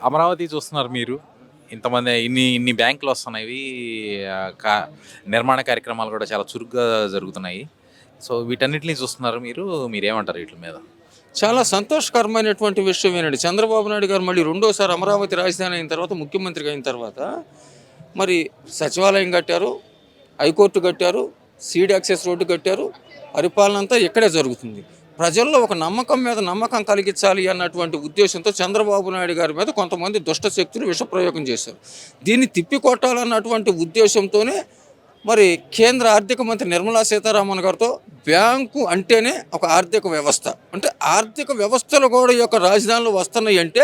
అమరావతి చూస్తున్నారు మీరు. ఇంతమంది ఇన్ని ఇన్ని బ్యాంకులు వస్తున్నాయి. ఆహ్, కా నిర్మాణ కార్యక్రమాలు కూడా చాలా చురుగ్గా జరుగుతున్నాయి. సో, వీటన్నిటిని చూస్తున్నారు మీరు. మీరేమంటారు వీటిల మీద? చాలా సంతోషకరమైనటువంటి విషయమేనండి. చంద్రబాబు నాయుడు గారు మళ్ళీ రెండోసారి అమరావతి రాజధాని అయిన తర్వాత, ముఖ్యమంత్రిగా అయిన తర్వాత మరి సచివాలయం కట్టారు, హైకోర్టు కట్టారు, సీడ్ యాక్సెస్ రోడ్డు కట్టారు. పరిపాలన అంతా ఇక్కడే జరుగుతుంది. ప్రజల్లో ఒక నమ్మకం మీద నమ్మకం కలిగించాలి అన్నటువంటి ఉద్దేశంతో చంద్రబాబు నాయుడు గారి మీద కొంతమంది దుష్ట శక్తులు విషప్రయోగం చేశారు. దీన్ని తిప్పికొట్టాలన్నటువంటి ఉద్దేశంతోనే మరి కేంద్ర ఆర్థిక మంత్రి నిర్మలా సీతారామన్ గారితో బ్యాంకు అంటేనే ఒక ఆర్థిక వ్యవస్థ, అంటే ఆర్థిక వ్యవస్థలు కూడా ఈ యొక్క రాజధానులు వస్తున్నాయి అంటే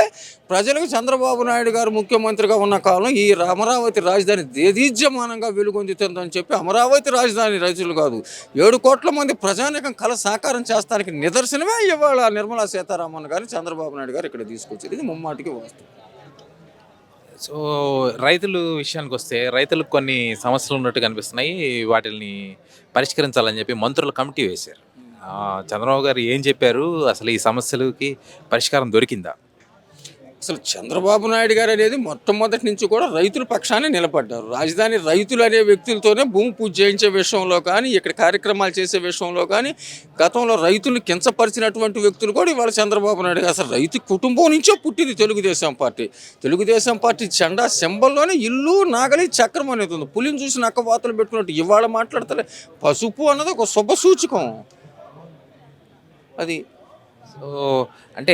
ప్రజలకు చంద్రబాబు నాయుడు గారు ముఖ్యమంత్రిగా ఉన్న కాలం ఈ అమరావతి రాజధాని దేదీజ్యమానంగా వెలుగొందుతుందని చెప్పి అమరావతి రాజధాని రైతులు కాదు 7 కోట్ల మంది ప్రజానికం కల సాకారం చేస్తానికి నిదర్శనమే ఇవాళ నిర్మలా సీతారామన్ గారిని చంద్రబాబు నాయుడు గారు ఇక్కడ తీసుకొచ్చారు. ఇది ముమ్మాటికి వాస్తవం. సో, రైతుల విషయానికొస్తే రైతులకు కొన్ని సమస్యలు ఉన్నట్టు కనిపిస్తున్నాయి. వాటిల్ని పరిష్కరించాలని చెప్పి మంత్రుల కమిటీ వేశారు. చంద్రబాబు గారు ఏం చెప్పారు? అసలు ఈ సమస్యలకి పరిష్కారం దొరికిందా? అసలు చంద్రబాబు నాయుడు గారు అనేది మొట్టమొదటి నుంచి కూడా రైతుల పక్షాన్ని నిలబడ్డారు. రాజధాని రైతులు అనే వ్యక్తులతోనే భూమి పూజ చేయించే విషయంలో కానీ, ఇక్కడ కార్యక్రమాలు చేసే విషయంలో కానీ గతంలో రైతులను కించపరిచినటువంటి వ్యక్తులు కూడా ఇవాళ చంద్రబాబు నాయుడు గారు. అసలు రైతు కుటుంబం నుంచే పుట్టింది తెలుగుదేశం పార్టీ. తెలుగుదేశం పార్టీ జెండా సింబల్లోనే ఇల్లు నాగలి చక్రం అనేది ఉంది. పులిని చూసి నక్క వాతలు పెట్టుకున్నట్టు ఇవాళ మాట్లాడతారే. పసుపు అన్నది ఒక శుభ సూచకం. అది సో, అంటే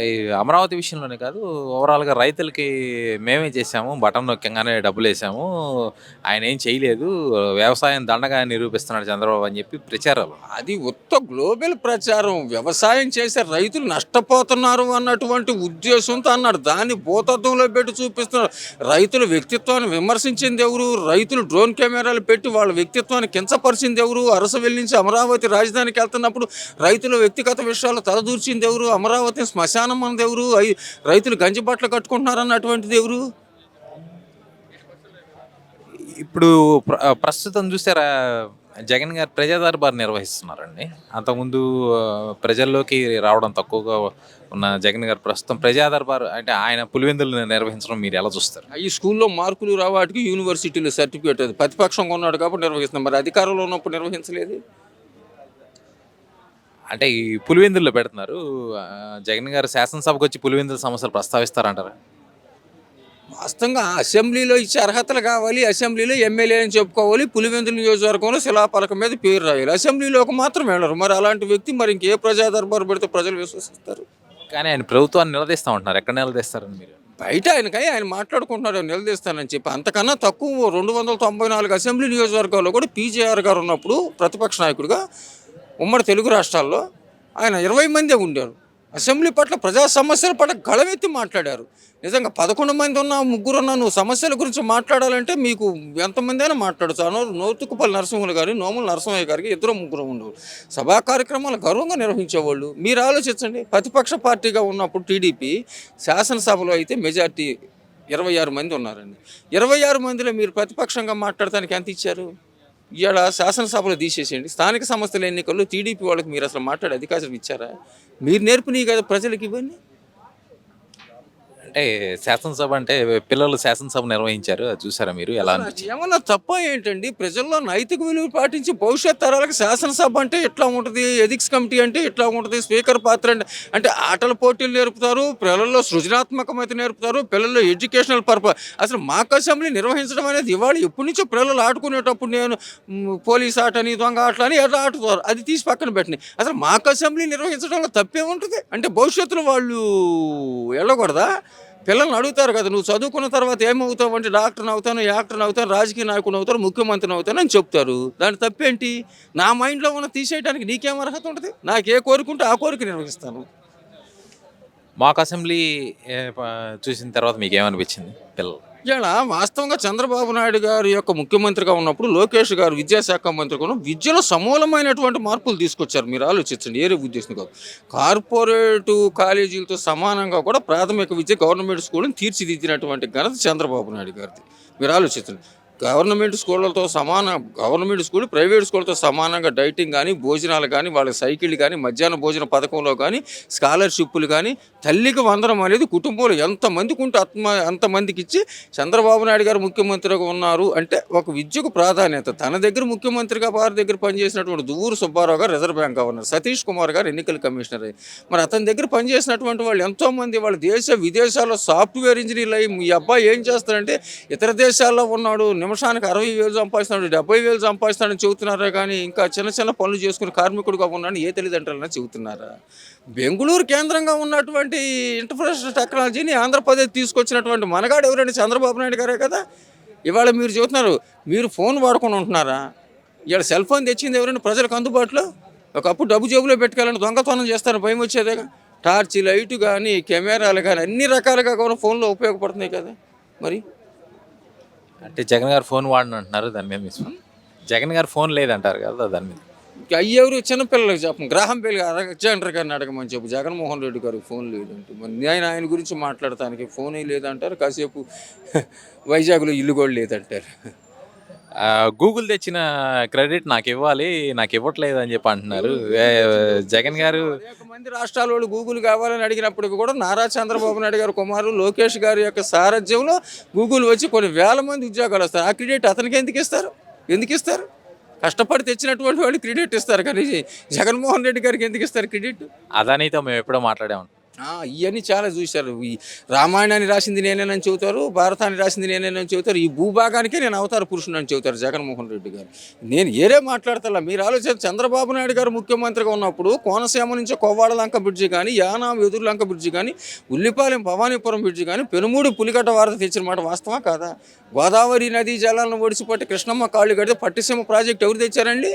ఈ అమరావతి విషయంలోనే కాదు, ఓవరాల్‌గా రైతులకి మేమే చేసాము, బటన్ నొక్కంగానే డబ్బులేసాము, ఆయనేం చేయలేదు, వ్యవసాయం దండగా నిరూపిస్తున్నాడు చంద్రబాబు అని చెప్పి ప్రచారాలు. అది ఉత్త గ్లోబల్ ప్రచారం. వ్యవసాయం చేసే రైతులు నష్టపోతున్నారు అన్నటువంటి ఉద్దేశంతో అన్నాడు. దాన్ని భూతత్వంలో పెట్టి చూపిస్తున్నారు. రైతుల వ్యక్తిత్వాన్ని విమర్శించింది ఎవరు? రైతులు డ్రోన్ కెమెరాలు పెట్టి వాళ్ళ వ్యక్తిత్వాన్ని కించపరిచింది ఎవరు? అరసవెల్లి నుంచి అమరావతి రాజధానికి వెళ్తున్నప్పుడు రైతుల వ్యక్తిగత విషయాలు తలదూర్చింది ఎవరు? అమరావతి శ్మశానం అన్నది ఎవరు? రైతులు గంజి బట్టలు కట్టుకుంటున్నారు అన్నటువంటిది ఎవరు? ఇప్పుడు ప్రస్తుతం చూసారా, జగన్ గారు ప్రజా దర్బార్ నిర్వహిస్తున్నారండి. అంతకుముందు ప్రజల్లోకి రావడం తక్కువగా ఉన్న జగన్ గారు ప్రస్తుతం ప్రజా దర్బార్ అంటే ఆయన పులివెందులు నిర్వహించడం మీరు ఎలా చూస్తారు? ఈ స్కూల్లో మార్కులు రావాటికి యూనివర్సిటీలో సర్టిఫికేట్ అది ప్రతిపక్షంగా ఉన్నాడు కాబట్టి నిర్వహిస్తున్నాం. మరి అధికారంలో ఉన్నప్పుడు నిర్వహించలేదు. అంటే ఈ పులివెందుల్లో పెడుతున్నారు. జగన్ గారు శాసనసభకు వచ్చి పులివెందుల సమస్యలు ప్రస్తావిస్తారంటారా? వాస్తవంగా అసెంబ్లీలో ఇచ్చే అర్హతలు కావాలి, అసెంబ్లీలో ఎమ్మెల్యే అని చెప్పుకోవాలి, పులివెందుల నియోజకవర్గంలో శిలాపలకం మీద పేరు రాయాలి. అసెంబ్లీలోకి మాత్రం వెళ్ళరు. మరి అలాంటి వ్యక్తి మరి ఇంకే ప్రజా దర్బారు పెడితే ప్రజలు విశ్వసిస్తారు? కానీ ఆయన ప్రభుత్వాన్ని నిలదీస్తూ ఉంటున్నారు. ఎక్కడ నిలదీస్తారని మీరు? బయట ఆయన మాట్లాడుకుంటున్నారు నిలదీస్తానని చెప్పి. అంతకన్నా తక్కువ 294 అసెంబ్లీ నియోజకవర్గాల్లో కూడా పీజేఆర్ గారు ఉన్నప్పుడు ప్రతిపక్ష నాయకుడిగా ఉమ్మడి తెలుగు రాష్ట్రాల్లో ఆయన 20 మందే ఉండారు. అసెంబ్లీ పట్ల ప్రజా సమస్యల పట్ల గళమెత్తి మాట్లాడారు. నిజంగా 11 మంది ఉన్నా, ముగ్గురున్నా నువ్వు సమస్యల గురించి మాట్లాడాలంటే మీకు ఎంతమంది అయినా మాట్లాడచ్చు. నోతుకుపల్లి నరసింహులు గారు, నోముల నరసింహయ్య గారికి 2 ముగ్గురు ఉండేవాళ్ళు. సభా కార్యక్రమాలు గర్వంగా నిర్వహించేవాళ్ళు. మీరు ఆలోచించండి, ప్రతిపక్ష పార్టీగా ఉన్నప్పుడు టీడీపీ శాసనసభలో అయితే మెజార్టీ 26 మంది ఉన్నారండి. 26 మందిలో మీరు ప్రతిపక్షంగా మాట్లాడటానికి ఎంత ఇచ్చారు? ఇవాళ శాసనసభలో తీసేసేయండి. స్థానిక సంస్థల ఎన్నికల్లో టీడీపీ వాళ్ళకి మీరు అసలు మాట్లాడే అధికారం ఇచ్చారా? మీరు నేర్పినవి కదా ప్రజలకు ఇవన్నీ. అంటే శాసనసభ అంటే పిల్లలు శాసనసభ నిర్వహించారు. అది చూసారా మీరు? ఎలా అనిపించింది? ఏమన్నా తప్ప ఏంటండి? ప్రజల్లో నైతిక విలువ పాటించి భవిష్యత్ తరాలకు శాసనసభ అంటే ఇట్లా ఉంటుంది, ఎథిక్స్ కమిటీ అంటే ఇట్లా ఉంటుంది, స్పీకర్ పాత్ర అంటే ఆటల పోటీలు నేర్పుతారు, పిల్లల్లో సృజనాత్మకమైతే నేర్పుతారు, పిల్లల్లో ఎడ్యుకేషనల్ పర్పస్. అసలు మాక్ అసెంబ్లీ నిర్వహించడం అనేది ఇవాళ ఎప్పటి నుంచో పిల్లలు ఆడుకునేటప్పుడు నేను పోలీస్ ఆటని, దొంగ ఆటలని ఎట్లా ఆడుతారు, అది తీసి పక్కన పెట్టిన. అసలు మాక్ అసెంబ్లీ నిర్వహించడంలో తప్పేముంటుంది? అంటే భవిష్యత్తులో వాళ్ళు వెళ్ళకూడదా? పిల్లల్ని అడుగుతారు కదా, నువ్వు చదువుకున్న తర్వాత ఏమవుతావు అంటే డాక్టర్ని అవుతాను, యాక్టర్ని అవుతాను, రాజకీయ నాయకుని అవుతాను, ముఖ్యమంత్రిని అవుతాను అని చెప్తారు. దాని తప్పేంటి? నా మైండ్లో ఉన్న తీసేయడానికి నీకేం అర్హత ఉంటుంది? నాకు ఏ కోరుకుంటే ఆ కోరిక నిర్వహిస్తాను. మాక్ అసెంబ్లీ చూసిన తర్వాత మీకు ఏమనిపించింది? పిల్లలు ఇలా వాస్తవంగా చంద్రబాబు నాయుడు గారి యొక్క ముఖ్యమంత్రిగా ఉన్నప్పుడు లోకేష్ గారు విద్యాశాఖ మంత్రిగా ఉన్న విద్యలో సమూలమైనటువంటి మార్పులు తీసుకొచ్చారు. మీరు ఆలోచించండి, ఏరే ఉద్దేశం కాదు. కార్పొరేటు కాలేజీలతో సమానంగా కూడా ప్రాథమిక విద్య గవర్నమెంట్ స్కూల్ని తీర్చిదిద్దినటువంటి ఘనత చంద్రబాబు నాయుడు గారిది. మీరు ఆలోచించండి. గవర్నమెంట్ స్కూళ్ళతో గవర్నమెంట్ స్కూల్ ప్రైవేట్ స్కూళ్ళతో సమానంగా డైటింగ్ కానీ భోజనాలు కానీ వాళ్ళ సైకిళ్ళు కానీ మధ్యాహ్న భోజన పథకంలో కానీ స్కాలర్షిప్లు కానీ తల్లికి వందనం అనేది కుటుంబంలో ఎంతమందికి ఉంటే అంతమందికి ఇచ్చి చంద్రబాబు నాయుడు గారు ముఖ్యమంత్రిగా ఉన్నారు అంటే ఒక విద్యకు ప్రాధాన్యత. తన దగ్గర ముఖ్యమంత్రిగా వారి దగ్గర పనిచేసినటువంటి దువ్వూరు సుబ్బారావు గారు reserve bank governor, Satish Kumar గారు ఎన్నికల కమిషనర్. మరి అతని దగ్గర పనిచేసినటువంటి వాళ్ళు ఎంతోమంది వాళ్ళ దేశ విదేశాల్లో సాఫ్ట్వేర్ ఇంజనీర్లు అయ్యి మీ అబ్బాయి ఏం చేస్తారంటే ఇతర దేశాల్లో ఉన్నాడు, నిమిషానికి 60,000 సంపాదిస్తున్నాడు, 70,000 సంపాదిస్తాడని చెబుతున్నారా కానీ ఇంకా చిన్న చిన్న పనులు చేసుకుని కార్మికుడిగా ఉన్నాడని ఏ తల్లిదండ్రులన్నా చెబుతున్నారా? బెంగళూరు కేంద్రంగా ఉన్నటువంటి ఇన్ఫ్రాస్ట్రక్చర్ టెక్నాలజీని ఆంధ్రప్రదేశ్ తీసుకొచ్చినటువంటి మనగాడు ఎవరండి? చంద్రబాబు నాయుడు గారే కదా. ఇవాళ మీరు చెబుతున్నారు మీరు ఫోన్ వాడుకొని ఉంటున్నారా? ఇవాళ సెల్ ఫోన్ తెచ్చింది ఎవరైనా ప్రజలకు అందుబాటులో? ఒకప్పుడు డబ్బు జేబులో పెట్టుకెళ్ళండి దొంగతనం చేస్తారు, భయం వచ్చేదేగా. టార్చ్ లైట్ కానీ కెమెరాలు కానీ అన్ని రకాలుగా కూడా ఫోన్లో ఉపయోగపడుతున్నాయి కదా. మరి అంటే జగన్ గారు ఫోన్ వాడను అంటున్నారు, దాని మీద జగన్ గారు ఫోన్ లేదంటారు కదా దాని మీద. అయ్యేవారు చిన్నపిల్లలకు చెప్పం, గ్రాహం బెల్ అలెగ్జాండర్ గారిని అడగమని చెప్పు. జగన్మోహన్ రెడ్డి గారికి ఫోన్ లేదంటే మరి నేను ఆయన గురించి మాట్లాడటానికి ఫోనే లేదంటారు, కాసేపు వైజాగ్లో ఇల్లు కూడా లేదంటారు. గూగుల్ తెచ్చిన క్రెడిట్ నాకు ఇవ్వాలి, నాకు ఇవ్వట్లేదు అని చెప్పి అంటున్నారు జగన్ గారు. అనేక మంది రాష్ట్రాల వాళ్ళు గూగుల్ కావాలని అడిగినప్పటికీ కూడా నారా చంద్రబాబు నాయుడు గారు కుమారుడు లోకేష్ గారి యొక్క సారథ్యంలో గూగుల్ వచ్చి కొన్ని వేల మంది ఉద్యోగాలు వస్తారు. ఆ క్రెడిట్ అతనికి ఎందుకు ఇస్తారు? కష్టపడి తెచ్చినటువంటి వాళ్ళు క్రెడిట్ ఇస్తారు, కానీ జగన్మోహన్ రెడ్డి గారికి ఎందుకు ఇస్తారు క్రెడిట్? అదానితో మేము ఎప్పుడో మాట్లాడాము. ఇవన్నీ చాలా చూశారు. ఈ రామాయణాన్ని రాసింది నేనేనని చెబుతారు, భారతాన్ని రాసింది నేనేనని చెబుతారు, ఈ భూభాగానికే నేను అవతార పురుషుడు అని చెబుతారు జగన్మోహన్ రెడ్డి గారు. నేను ఏరే మాట్లాడతా. మీరు ఆలోచన చంద్రబాబు నాయుడు గారు ముఖ్యమంత్రిగా ఉన్నప్పుడు కోనసీమ నుంచి కొవ్వాడ లంక బ్రిడ్జి కానీ, యానాం ఎదురు లంక బ్రిడ్జి కానీ, ఉల్లిపాలెం భవానీపురం బ్రిడ్జి కానీ, పెనుమూడి పులిగడ్డ వారధి తెచ్చిన మాట వాస్తవా కాదా? గోదావరి నదీ జలాలను ఒడిసిపట్టి కృష్ణమ్మ కాళ్ళు కడితే పట్టిసీమ ప్రాజెక్ట్ ఎవరు తెచ్చారండి?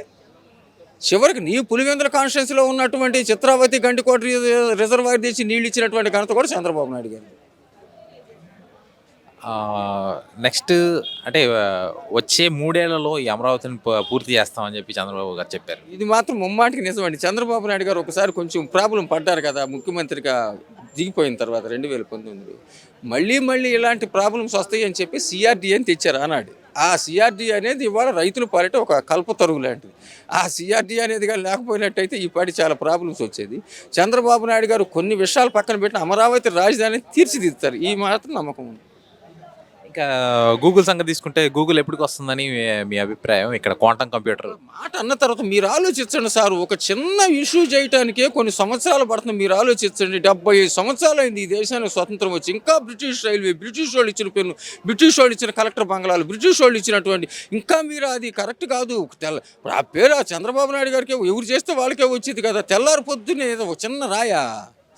చివరికి నీ పులివెందుల కాన్స్టిట్యున్సీలో ఉన్నటువంటి చిత్రావతి గండికోట రిజర్వాయర్ తెచ్చి నీళ్ళు ఇచ్చినటువంటి ఘనత కూడా చంద్రబాబు నాయుడు గారు. నెక్స్ట్ అంటే వచ్చే 3 ఏళ్లలో ఈ అమరావతిని పూర్తి చేస్తామని చెప్పి చంద్రబాబు గారు చెప్పారు. ఇది మాత్రం ముమ్మాటికి నిజమండి. చంద్రబాబు నాయుడు గారు ఒకసారి కొంచెం ప్రాబ్లం పడ్డారు కదా ముఖ్యమంత్రిగా దిగిపోయిన తర్వాత 2019. మళ్ళీ ఇలాంటి ప్రాబ్లమ్స్ వస్తాయి అని చెప్పి సిఆర్డీఏని తెచ్చారు ఆనాడు. ఆ సిఆర్డీ అనేది ఇవాళ రైతుల పాలిట ఒక కల్పతరువు లాంటిది. ఆ సిఆర్డీ అనేది కానీ లేకపోయినట్టయితే ఈ పాటి చాలా ప్రాబ్లమ్స్ వచ్చేది. చంద్రబాబు నాయుడు గారు కొన్ని విషయాలు పక్కన పెట్టిన అమరావతి రాజధానిని తీర్చిదిద్దుతారు, ఈ మాత్రం నమ్మకం ఉంది. ఇంకా గూగుల్ సంగతి తీసుకుంటే గూగుల్ ఎప్పటికి వస్తుందని మీ అభిప్రాయం? ఇక్కడ క్వాంటమ్ కంప్యూటర్ మాట అన్న తర్వాత మీరు ఆలోచించండి సార్, ఒక చిన్న ఇష్యూ చేయడానికే కొన్ని సంవత్సరాలు పడుతుంది. మీరు ఆలోచించండి, 75 సంవత్సరాలు అయింది ఈ దేశానికి స్వతంత్రం వచ్చి. ఇంకా బ్రిటిష్ రైల్వే, బ్రిటిష్ వాళ్ళు ఇచ్చిన పెన్ను, బ్రిటిష్ వాళ్ళు ఇచ్చిన కలెక్టర్ బంగ్లాలు, బ్రిటిష్ వాళ్ళు ఇచ్చినటువంటి ఇంకా మీరు అది కరెక్ట్ కాదు. ఆ పేరు చంద్రబాబు నాయుడు గారికి ఎవరు చేస్తే వాళ్ళకే వచ్చేది కదా. తెల్లారి పొద్దున్నే ఏదో ఒక చిన్న రాయ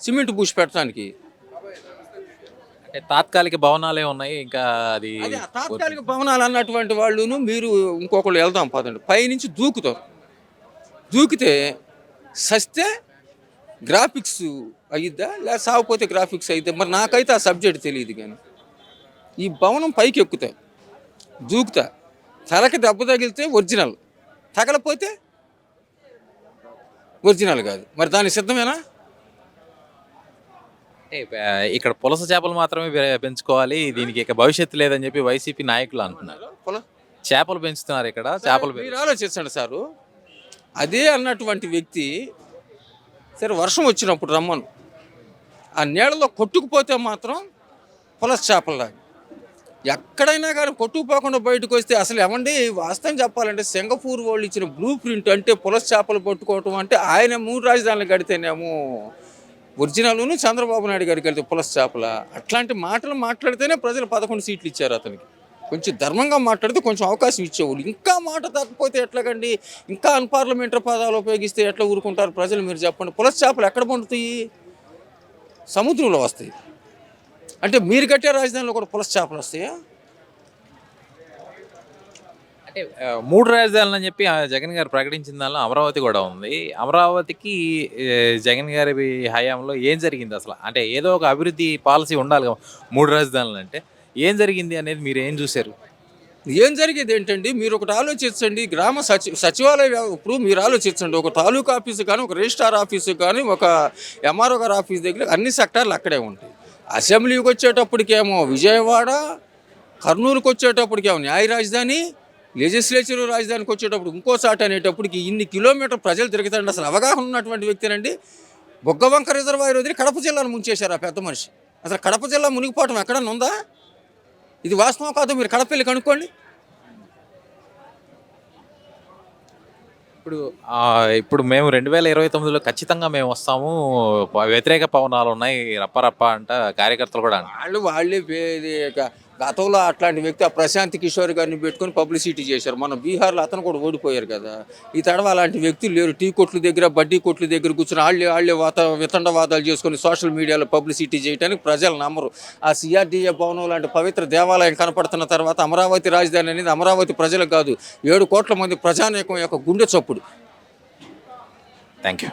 సిమెంట్ పూసి పెట్టడానికి. అంటే తాత్కాలిక భవనాలే ఉన్నాయి, ఇంకా అది తాత్కాలిక భవనాలు అన్నటువంటి వాళ్ళును మీరు ఇంకొకళ్ళు వెళ్దాం పదండి, పైనుంచి దూకితే సస్తే గ్రాఫిక్స్ అయ్యిద్దా లేదా సాగిపోతే గ్రాఫిక్స్ అయితే మరి నాకైతే ఆ సబ్జెక్ట్ తెలియదు. కానీ ఈ భవనం పైకి ఎక్కుతా దూకుతా, తలకి దెబ్బ తగిలితే ఒరిజినల్, తగలపోతే ఒరిజినల్ కాదు. మరి దానికి సిద్ధమేనా? ఇక్కడ పులస చేపలు మాత్రమే పెంచుకోవాలి, దీనికి ఇక భవిష్యత్తు లేదని చెప్పి వైసీపీ నాయకులు అంటున్నారు. చేపలు పెంచుతున్నారు ఇక్కడ, చేపలు. మీరు ఆలోచించండి సారు, అదే అన్నటువంటి వ్యక్తి సరే వర్షం వచ్చినప్పుడు రమ్మను, ఆ నీళ్ళలో కొట్టుకుపోతే మాత్రం పులస చేపల్లాగా. ఎక్కడైనా కానీ కొట్టుకుపోకుండా బయటకు వస్తే అసలు ఏమండి వాస్తవం చెప్పాలంటే సింగపూర్ వాళ్ళు ఇచ్చిన బ్లూ ప్రింట్ అంటే పులస చేపలు పట్టుకోవటం అంటే ఆయన 3 రాజధానులు కడితేనేమో ఒరిజినల్ను చంద్రబాబు నాయుడు గారికి వెళ్తే పులస చేపల. అట్లాంటి మాటలు మాట్లాడితేనే ప్రజలు 11 సీట్లు ఇచ్చారు అతనికి. కొంచెం ధర్మంగా మాట్లాడితే కొంచెం అవకాశం ఇచ్చేవాళ్ళు. ఇంకా మాట తగ్గపోతే ఎట్లాగండి, ఇంకా అన్పార్లమెంటరీ పదాలు ఉపయోగిస్తే ఎట్లా ఊరుకుంటారు ప్రజలు? మీరు చెప్పండి. పులస చేపలు ఎక్కడ పండుతాయి? సముద్రంలో వస్తాయి. అంటే మీరు కట్టే రాజధానిలో కూడా పులస చేపలు వస్తాయా? అంటే 3 రాజధానులు అని చెప్పి జగన్ గారు ప్రకటించిన దానిలో అమరావతి కూడా ఉంది. అమరావతికి జగన్ గారి హయాంలో ఏం జరిగింది అసలు? అంటే ఏదో ఒక అభివృద్ధి పాలసీ ఉండాలి కదా 3 రాజధానులు అంటే. ఏం జరిగింది అనేది మీరు ఏం చూశారు? ఏం జరిగేది ఏంటండి, మీరు ఒకటి ఆలోచించండి. గ్రామ సచివాలయ ఇప్పుడు మీరు ఆలోచించండి, ఒక తాలూకా ఆఫీసు కానీ, ఒక రిజిస్ట్రార్ ఆఫీసు కానీ, ఒక ఎంఆర్ఓ గారి ఆఫీస్ దగ్గర అన్ని సెక్టార్లు అక్కడే ఉంటాయి. అసెంబ్లీకి వచ్చేటప్పటికేమో విజయవాడ, కర్నూలుకి వచ్చేటప్పటికి ఏమో న్యాయ రాజధాని, లెజిస్లేచర్ రాజధానికి వచ్చేటప్పుడు ఇంకో చాట అనేటప్పటికి ఇన్ని కిలోమీటర్ ప్రజలు తిరుగుతారండి. అసలు అవగాహన ఉన్నటువంటి వ్యక్తినండి. బొగ్గవంక రిజర్వాయర్ వదిలి కడప జిల్లాను ముంచేశారు ఆ పెద్ద మనిషి. అసలు కడప జిల్లా మునిగిపోవటం ఎక్కడన్నా ఉందా? ఇది వాస్తవం కాదు, మీరు కడప వెళ్ళి కనుక్కోండి. ఇప్పుడు ఇప్పుడు మేము 2029లో ఖచ్చితంగా మేము వస్తాము, వ్యతిరేక పవనాలు ఉన్నాయి రప్ప అంట కార్యకర్తలు కూడా అంటారు. వాళ్ళే గతంలో అట్లాంటి వ్యక్తి ఆ ప్రశాంత్ కిషోర్ గారిని పెట్టుకొని పబ్లిసిటీ చేశారు. మన బీహార్లో అతను కూడా ఓడిపోయారు కదా. ఈ తడవ అలాంటి వ్యక్తులు లేరు. టీ కొట్ల దగ్గర, బడ్డీ కొట్ల దగ్గర కూర్చొని వాళ్ళే వితండవాదాలు చేసుకొని సోషల్ మీడియాలో పబ్లిసిటీ చేయడానికి ప్రజలు నమ్మరు. ఆ సిఆర్డీఏ భవనం లాంటి పవిత్ర దేవాలయం కనపడుతున్న తర్వాత అమరావతి రాజధాని అనేది అమరావతి ప్రజలకు కాదు, 7 కోట్ల మంది ప్రజానీకం యొక్క గుండె చప్పుడు. Thank you.